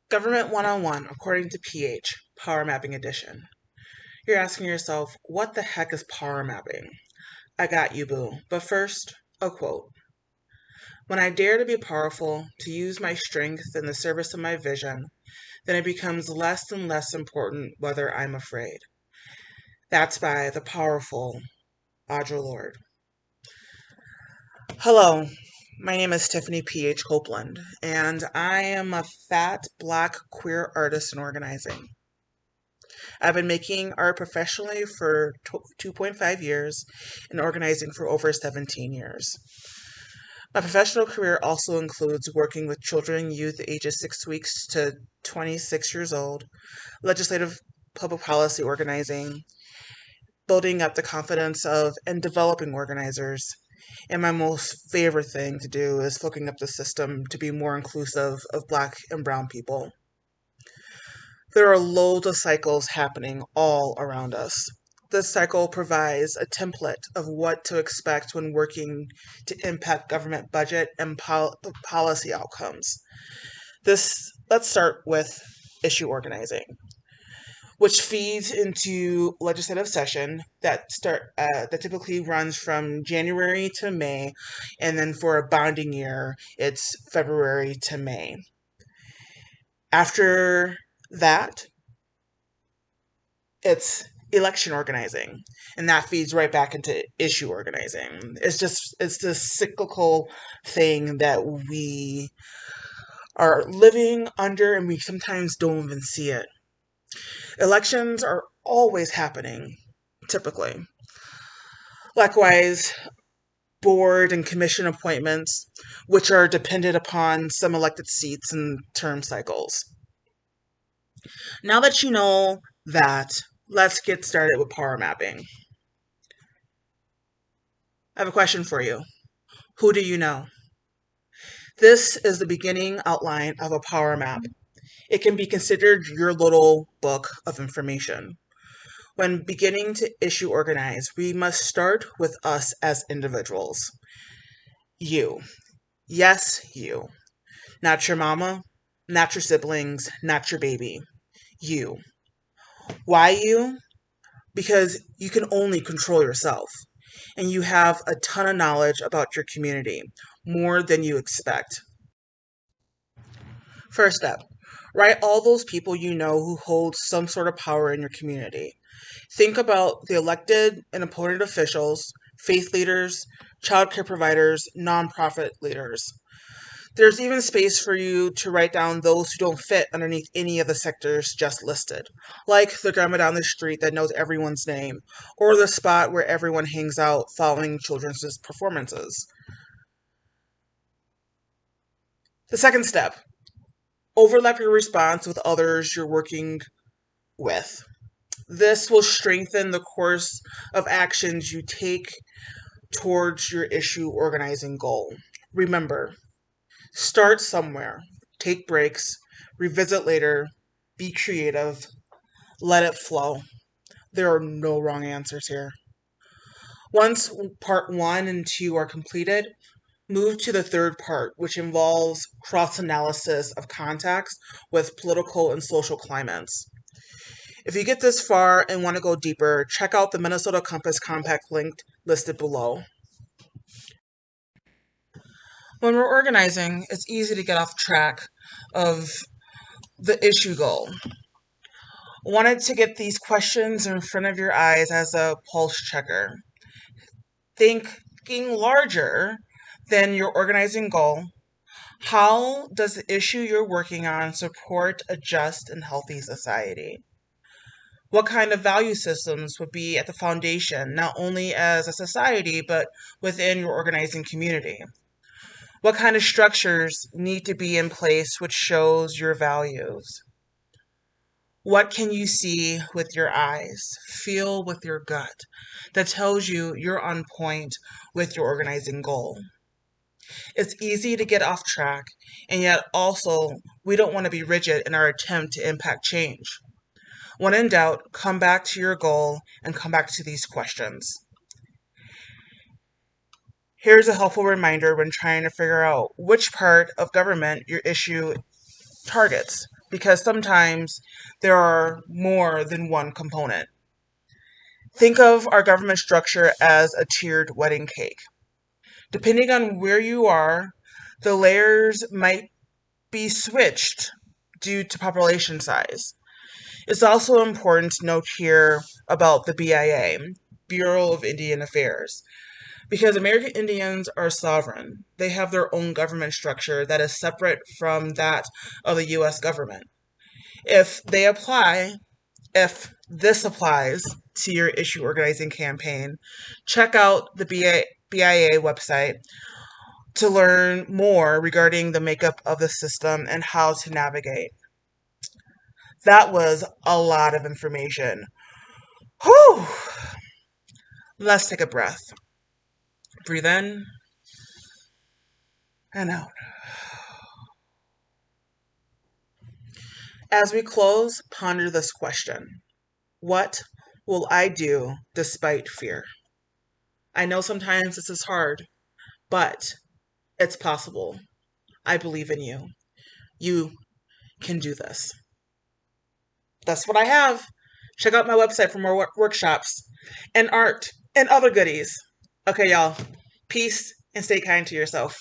Government 101, according to PH, Power Mapping Edition. You're asking yourself, what the heck is power mapping? I got you, boo. But first, a quote. When I dare to be powerful, to use my strength in the service of my vision, then it becomes less and less important whether I'm afraid. That's by the powerful Audre Lorde. Hello, my name is Tiffany P.H. Copeland, and I am a fat, black, queer artist in organizing. I've been making art professionally for 2.5 years and organizing for over 17 years. My professional career also includes working with children and youth ages 6 weeks to 26 years old, legislative public policy organizing, building up the confidence of and developing organizers. And my most favorite thing to do is hooking up the system to be more inclusive of Black and Brown people. There are loads of cycles happening all around us. This cycle provides a template of what to expect when working to impact government budget and policy outcomes. Let's start with issue organizing, which feeds into legislative session that typically runs from January to May, and then for a bonding year, it's February to May. After that, it's election organizing, and that feeds right back into issue organizing. It's this cyclical thing that we are living under, and we sometimes don't even see it. Elections are always happening, typically. Likewise, board and commission appointments, which are dependent upon some elected seats and term cycles. Now that you know that, let's get started with power mapping. I have a question for you. Who do you know? This is the beginning outline of a power map. It can be considered your little book of information. When beginning to issue organize, we must start with us as individuals. You. Yes, you. Not your mama, not your siblings, not your baby. You. Why you? Because you can only control yourself, and you have a ton of knowledge about your community, more than you expect. First step, write all those people you know who hold some sort of power in your community. Think about the elected and appointed officials, faith leaders, childcare providers, nonprofit leaders. There's even space for you to write down those who don't fit underneath any of the sectors just listed, like the grandma down the street that knows everyone's name, or the spot where everyone hangs out following children's performances. The second step, overlap your response with others you're working with. This will strengthen the course of actions you take towards your issue organizing goal. Remember, start somewhere, take breaks, revisit later, be creative, let it flow. There are no wrong answers here. Once part 1 and 2 are completed, move to the third part, which involves cross-analysis of context with political and social climates. If you get this far and want to go deeper, check out the Minnesota Compass Compact link listed below. When we're organizing, it's easy to get off track of the issue goal. Wanted to get these questions in front of your eyes as a pulse checker. Thinking larger than your organizing goal, how does the issue you're working on support a just and healthy society? What kind of value systems would be at the foundation, not only as a society, but within your organizing community? What kind of structures need to be in place which shows your values? What can you see with your eyes, feel with your gut, that tells you you're on point with your organizing goal? It's easy to get off track, and yet also we don't want to be rigid in our attempt to impact change. When in doubt, come back to your goal and come back to these questions. Here's a helpful reminder when trying to figure out which part of government your issue targets. because sometimes there are more than one component. Think of our government structure as a tiered wedding cake. Depending on where you are, the layers might be switched due to population size. It's also important to note here about the BIA, Bureau of Indian Affairs, because American Indians are sovereign. They have their own government structure that is separate from that of the US government. If they apply, if this applies to your issue organizing campaign, check out the BIA website to learn more regarding the makeup of the system and how to navigate. That was a lot of information. Whew! Let's take a breath. Breathe in and out. As we close, ponder this question: what will I do despite fear? I know sometimes this is hard, but it's possible. I believe in you. You can do this. That's what I have. Check out my website for more workshops and art and other goodies. Okay, y'all. Peace and stay kind to yourself.